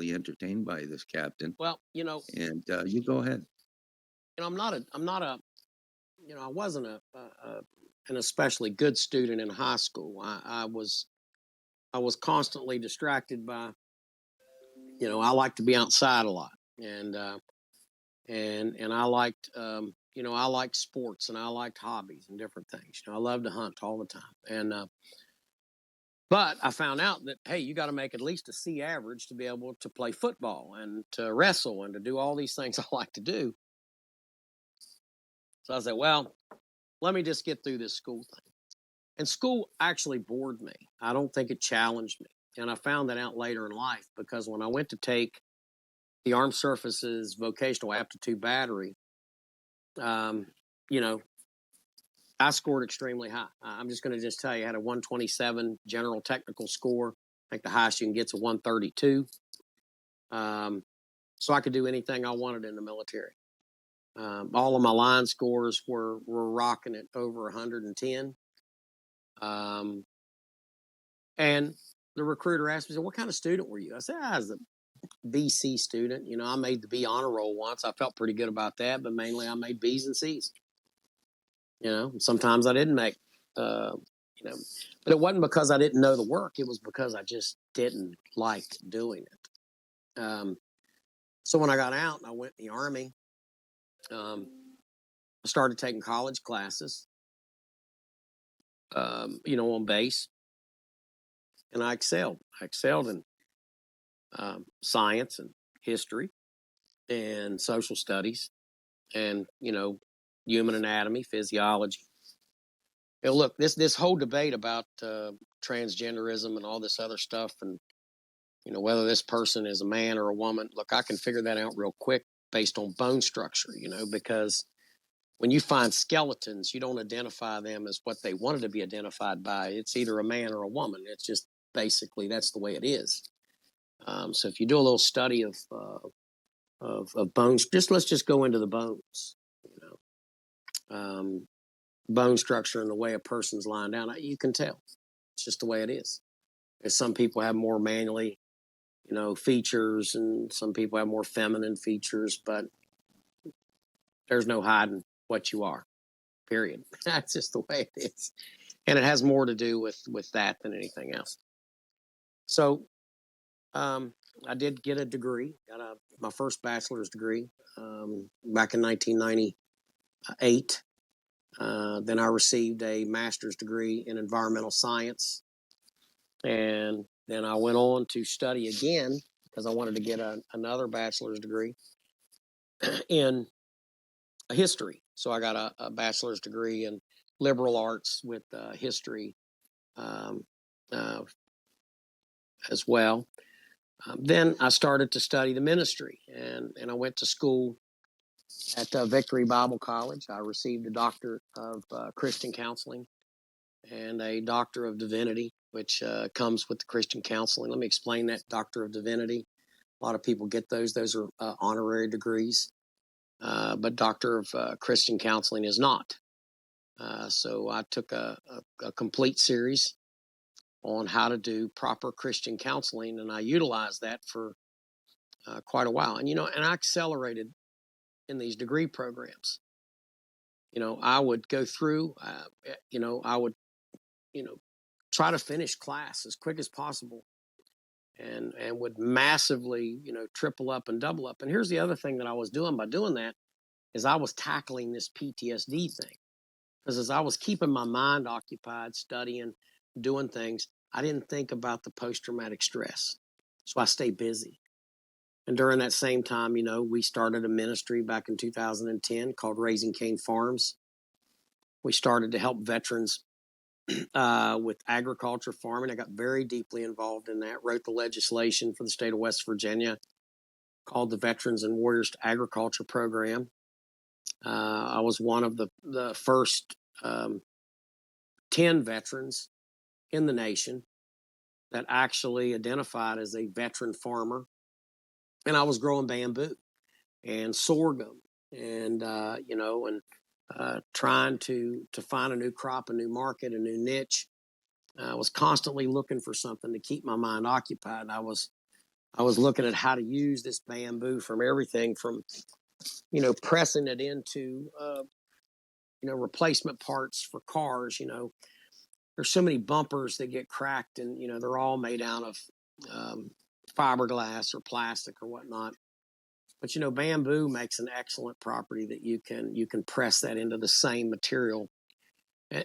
really entertained by this captain. Well, And you go ahead. I'm not a, I wasn't an especially good student in high school. I was constantly distracted by, I like to be outside a lot, and I liked, I liked sports and I liked hobbies and different things. I love to hunt all the time, and but I found out that, hey, you got to make at least a C average to be able to play football and to wrestle and to do all these things I like to do. So I said, well, let me just get through this school thing. And school actually bored me. I don't think it challenged me. And I found that out later in life, because when I went to take the Armed Services Vocational Aptitude Battery, you know, I scored extremely high. I'm just going to just tell you, I had a 127 general technical score. I think the highest you can get is a 132. So I could do anything I wanted in the military. All of my line scores were rocking at over 110. And the recruiter asked me, what kind of student were you? I said, I was a BC student. I made the B honor roll once. I felt pretty good about that, but mainly I made B's and C's. Sometimes I didn't make, but it wasn't because I didn't know the work. It was because I just didn't like doing it. So when I got out and I went in the Army, I started taking college classes, on base, and I excelled. I excelled in science and history and social studies and, human anatomy, physiology. Look, this whole debate about transgenderism and all this other stuff, and whether this person is a man or a woman. Look, I can figure that out real quick based on bone structure. Because when you find skeletons, you don't identify them as what they wanted to be identified by. It's either a man or a woman. It's just basically that's the way it is. So if you do a little study of bones, let's just go into the bones. Bone structure and the way a person's lying down, you can tell. It's just the way it is. And some people have more manly, features, and some people have more feminine features, but there's no hiding what you are, period. That's just the way it is. And it has more to do with that than anything else. So I did get a degree, got my first bachelor's degree back in 1998. Then I received a master's degree in environmental science. And then I went on to study again because I wanted to get another bachelor's degree in history. So I got a bachelor's degree in liberal arts with history as well. Then I started to study the ministry, and I went to school at Victory Bible College. I received a doctorate of Christian counseling and a doctor of divinity, which comes with the Christian counseling. Let me explain that. Doctor of divinity. A lot of people get those. Those are honorary degrees. But doctor of Christian counseling is not. So I took a complete series on how to do proper Christian counseling, and I utilized that for quite a while. And and I accelerated in these degree programs. I would go through. I would, try to finish class as quick as possible, and would massively, triple up and double up. And here's the other thing that I was doing by doing that is I was tackling this PTSD thing. Because as I was keeping my mind occupied, studying, doing things, I didn't think about the post-traumatic stress. So I stayed busy. And during that same time, we started a ministry back in 2010 called Raising Cane Farms. We started to help veterans with agriculture, farming. I got very deeply involved in that, wrote the legislation for the state of West Virginia called the Veterans and Warriors to Agriculture Program. I was one of the first 10 veterans in the nation that actually identified as a veteran farmer. And I was growing bamboo and sorghum and, trying to find a new crop, a new market, a new niche. I was constantly looking for something to keep my mind occupied. I was I was looking at how to use this bamboo from everything from, pressing it into, replacement parts for cars. There's so many bumpers that get cracked, and they're all made out of fiberglass or plastic or whatnot. But bamboo makes an excellent property that you can press that into the same material.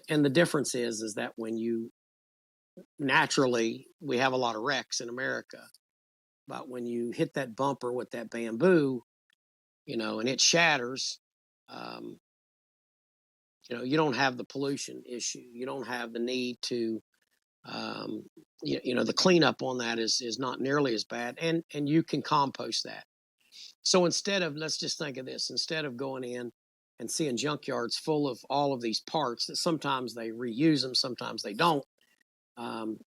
And the difference is that when you naturally we have a lot of wrecks in America, but when you hit that bumper with that bamboo, and it shatters, um, you don't have the pollution issue. You don't have the need to, the cleanup on that is not nearly as bad, and you can compost that. So instead of, let's just think of this, instead of going in and seeing junkyards full of all of these parts that sometimes they reuse them, sometimes they don't,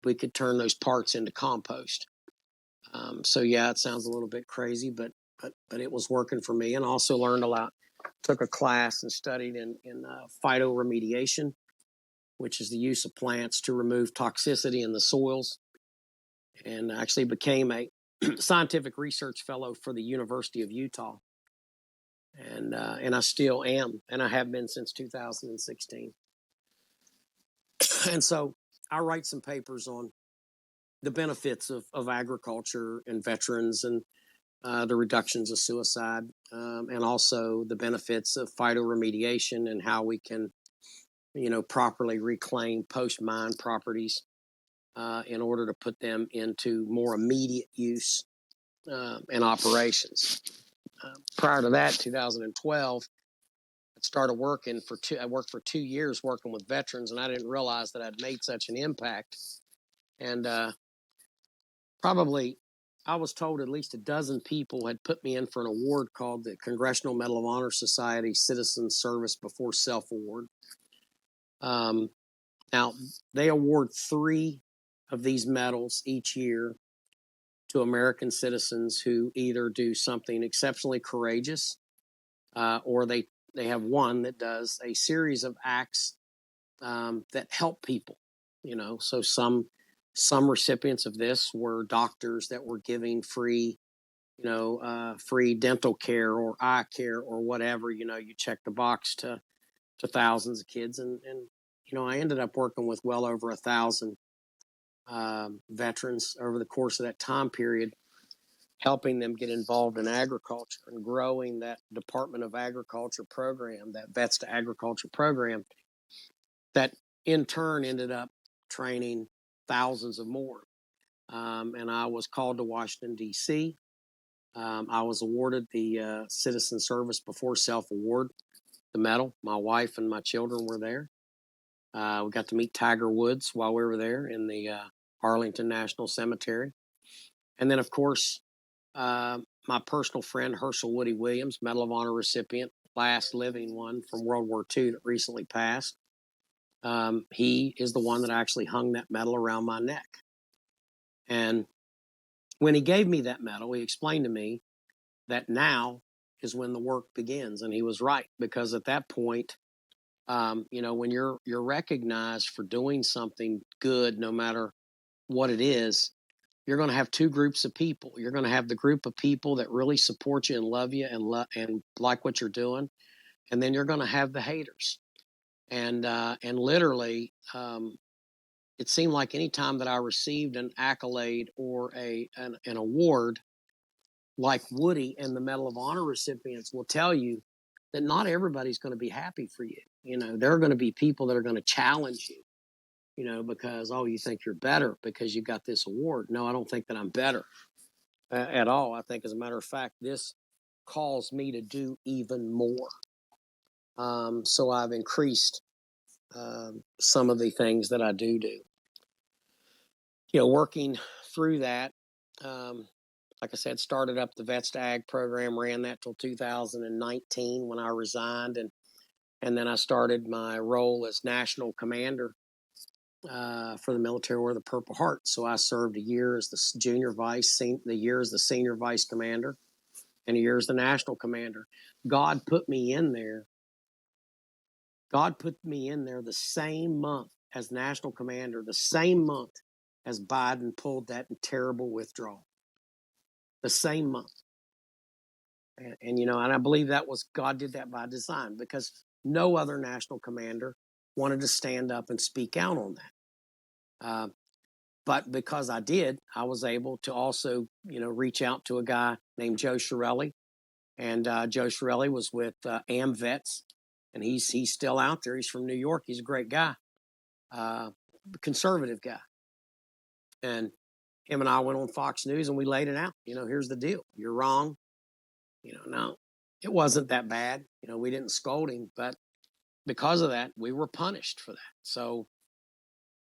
we could turn those parts into compost. So yeah, it sounds a little bit crazy, but it was working for me, and also learned a lot. Took a class and studied in phytoremediation, which is the use of plants to remove toxicity in the soils, and actually became a scientific research fellow for the University of Utah, and I still am, and I have been since 2016. And so I write some papers on the benefits of agriculture and veterans, and the reductions of suicide, and also the benefits of phytoremediation and how we can, properly reclaim post-mine properties in order to put them into more immediate use and operations. Prior to that, 2012, I worked for 2 years working with veterans, and I didn't realize that I'd made such an impact. And probably, I was told at least a dozen people had put me in for an award called the Congressional Medal of Honor Society Citizen Service Before Self Award. Now, they award 3 of these medals each year to American citizens who either do something exceptionally courageous, or they have one that does a series of acts that help people. So some recipients of this were doctors that were giving free free dental care or eye care or whatever. You check the box to thousands of kids, and I ended up working with well over 1,000 veterans over the course of that time period, helping them get involved in agriculture and growing that Department of Agriculture program, that Vets to Agriculture program, that in turn ended up training thousands of more. And I was called to Washington, D.C. I was awarded the Citizen Service Before Self Award, the medal. My wife and my children were there. We got to meet Tiger Woods while we were there in the Arlington National Cemetery. And then, of course, my personal friend, Herschel Woody Williams, Medal of Honor recipient, last living one from World War II that recently passed. He is the one that actually hung that medal around my neck. And when he gave me that medal, he explained to me that now is when the work begins. And he was right, because at that point, when you're recognized for doing something good, no matter what it is, you're going to have 2 groups of people. You're going to have the group of people that really support you and love you and like what you're doing, and then you're going to have the haters. And literally, it seemed like any time that I received an accolade or an award, like Woody and the Medal of Honor recipients will tell you, that not everybody's going to be happy for you. There are going to be people that are going to challenge you, because, oh, you think you're better because you got this award. No, I don't think that I'm better at all. I think, as a matter of fact, this calls me to do even more. So I've increased some of the things that I do. Working through that, like I said, started up the Vets to Ag program, ran that till 2019 when I resigned, and then I started my role as national commander for the Military Order of the Purple Heart. So I served a year as the year as the senior vice commander, and a year as the national commander. God put me in there. God put me in there the same month as national commander, the same month as Biden pulled that terrible withdrawal. the same month. And I believe that was God did that by design, because no other national commander wanted to stand up and speak out on that. But because I did, I was able to also, reach out to a guy named Joe Shirelli. And Joe Shirelli was with AMVETS, and he's still out there. He's from New York. He's a great guy, conservative guy. And him and I went on Fox News and we laid it out. Here's the deal. You're wrong. No, it wasn't that bad. We didn't scold him, but because of that, we were punished for that. So,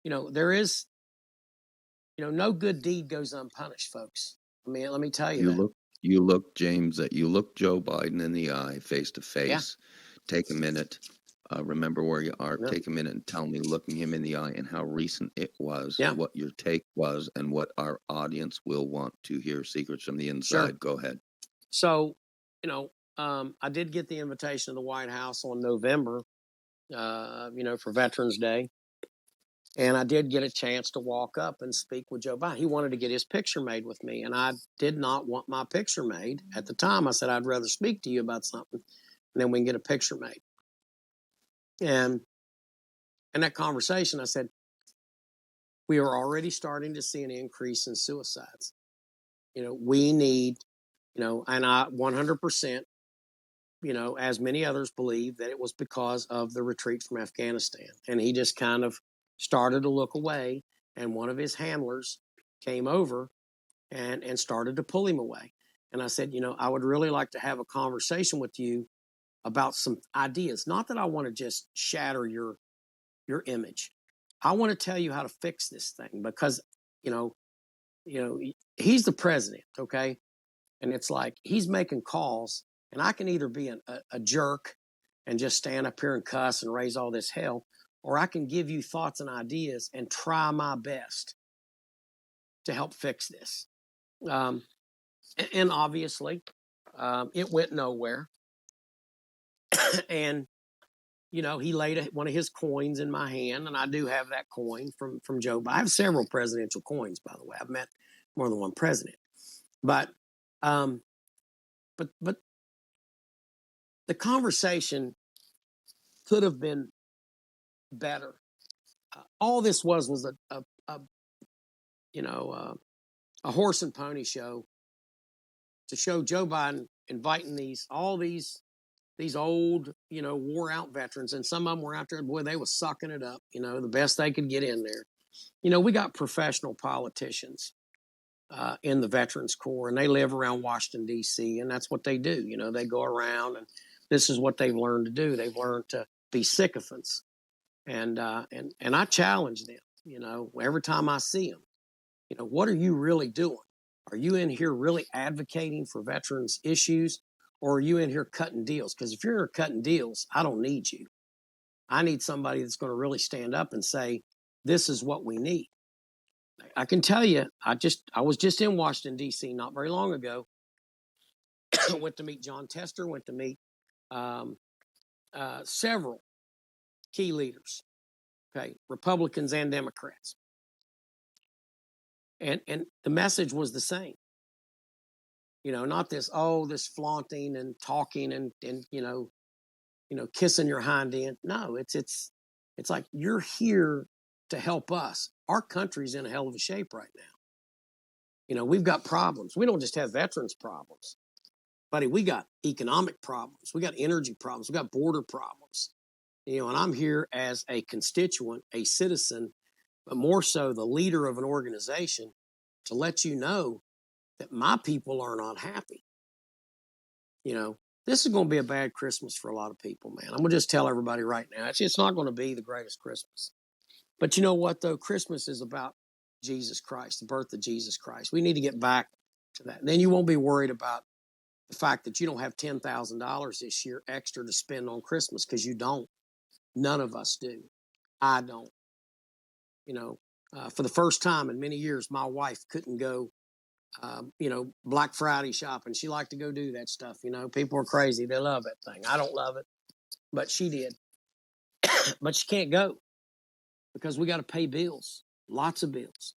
there is, no good deed goes unpunished, folks. I mean, let me tell you You that. look, you look, James, that you look Joe Biden in the eye, face to Yeah. face. Take a minute. Remember where you are. Yeah. Take a minute and tell me, looking him in the eye, and how recent it was, Yeah. what your take was, and what our audience will want to hear. Secrets from the inside. Sure. Go ahead. So, I did get the invitation to the White House on November, for Veterans Day. And I did get a chance to walk up and speak with Joe Biden. He wanted to get his picture made with me, and I did not want my picture made at the time. I said, I'd rather speak to you about something, and then we can get a picture made. And in that conversation, I said, we are already starting to see an increase in suicides. We need, and I 100%, as many others believe, that it was because of the retreat from Afghanistan. And he just kind of started to look away, and one of his handlers came over and started to pull him away. And I said, I would really like to have a conversation with you about some ideas. Not that I want to just shatter your image. I want to tell you how to fix this thing, because, he's the president, okay? And it's like he's making calls, and I can either be a jerk and just stand up here and cuss and raise all this hell, or I can give you thoughts and ideas and try my best to help fix this. And obviously, it went nowhere. And he laid one of his coins in my hand, and I do have that coin from Joe Biden. I have several presidential coins, by the way. I've met more than one president, but but the conversation could have been better. All this was a horse and pony show to show Joe Biden inviting all these old, wore out veterans, and some of them were out there. Boy, they was sucking it up, the best they could get in there. We got professional politicians in the Veterans Corps, and they live around Washington, D.C., and that's what they do. They go around, and this is what they've learned to do. They've learned to be sycophants. And I challenge them, every time I see them, what are you really doing? Are you in here really advocating for veterans issues, or are you in here cutting deals? Because if you're in here cutting deals, I don't need you. I need somebody that's going to really stand up and say, this is what we need. I can tell you, I was just in Washington, D.C. not very long ago. Went to meet John Tester, went to meet several key leaders, okay, Republicans and Democrats. And the message was the same. Not this flaunting and talking and kissing your hind end. No, it's like, you're here to help us. Our country's in a hell of a shape right now. We've got problems. We don't just have veterans problems, buddy. We got economic problems. We got energy problems. We got border problems. And I'm here as a constituent, a citizen, but more so the leader of an organization, to let you know that my people are not happy. This is going to be a bad Christmas for a lot of people, man. I'm going to just tell everybody right now, it's not going to be the greatest Christmas. But you know what, though? Christmas is about Jesus Christ, the birth of Jesus Christ. We need to get back to that. And then you won't be worried about the fact that you don't have $10,000 this year extra to spend on Christmas, because you don't. None of us do. I don't. For the first time in many years, my wife couldn't go Black Friday shopping. She liked to go do that stuff. People are crazy. They love that thing. I don't love it, but she did. But she can't go because we got to pay bills, lots of bills.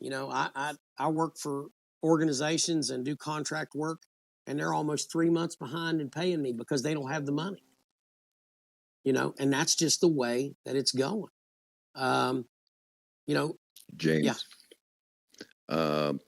I work for organizations and do contract work, and they're almost 3 months behind in paying me because they don't have the money. And that's just the way that it's going. Um, you know, yeah. James, um,